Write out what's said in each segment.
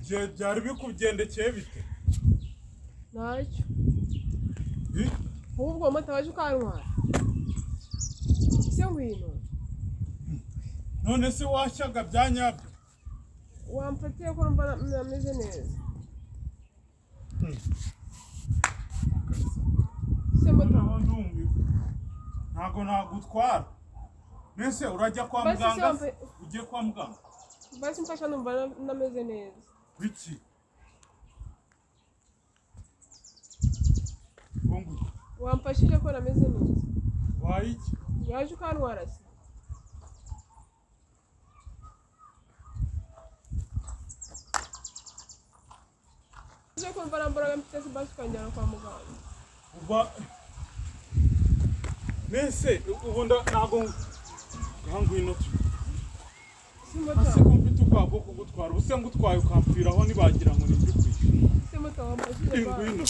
byari bikugendekeye bite? Ntacyo. Ahubwo Motari ukantwara. Se ngwino. None se washyaga byanyabyo? Wamfatiye ko mba nameze neza. Se Motari. Ntago nagutwara. Nese urajya kwa muganga? Ugiye kwa muganga? Basi mfasha numva nameze neza. Biki? Wamfashije ko nameze neza. Wayiki? Yaje ukantwara se. Je kumva nambara mfite se basi kanjyana kwa muganga. Nese ubu ntago ngwino tu. Se Motari. Ase kumfite ukwago kugutwara. Use ngutwaye ukampfiraho nibagira ngo nibyo kwishyura. Se Motari wamfashije. Ngwino.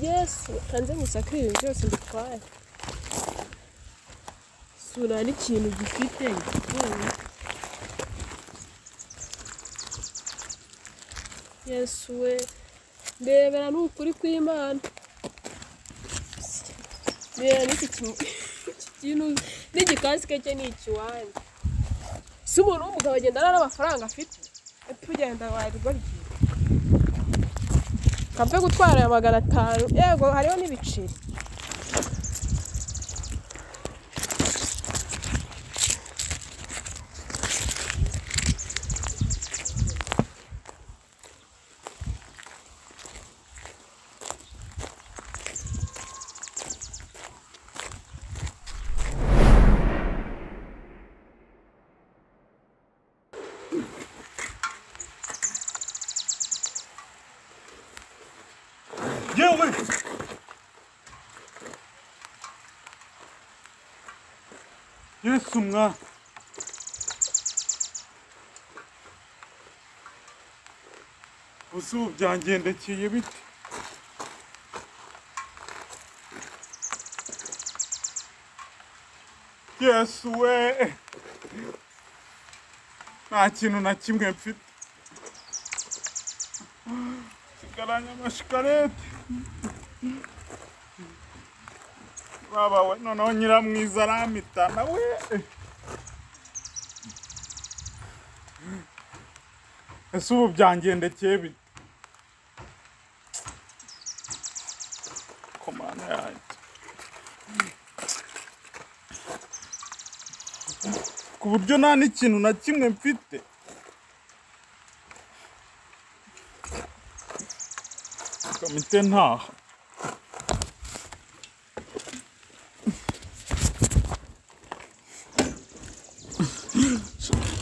Yes, kanze musakire byose nditwaye. Sura n'ikintu gifite. Yes we. Ndebera n'ukuri kw'Imana. Ndebera n'iki kintu n'igikasike cye n'ikiwanje. Si umuntu w'umugabo agendana n'amafaranga afite. Tugenda wabigora iki? Kampe gutwara ya 500. Yego hariho n'ibiceri. Yewe! Yesu mwa! Ubu byangendekeye bite? Yesu we! Nta kintu na kimwe mfite. Sigaranye amashikarete. Baba we noneho nyiramwiza aramitana we. Ese ubu byangendekeye bite? Komana yanjye. Ku buryo nta n'ikintu na kimwe mfite. Kamite ntaha.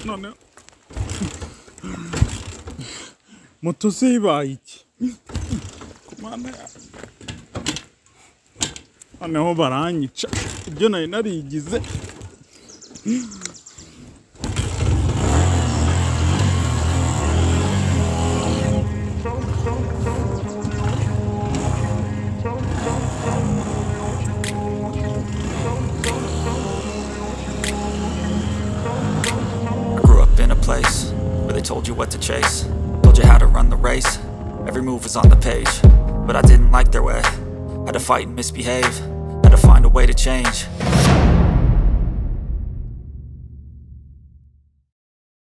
None moto se ibaye iki? Komana yanjye. Noneho baranyica ibyo nari narigize. Place where they told you what to chase, told you how to run the race. Every move was on the page, but I didn't like their way. Had to fight and misbehave, had to find a way to change.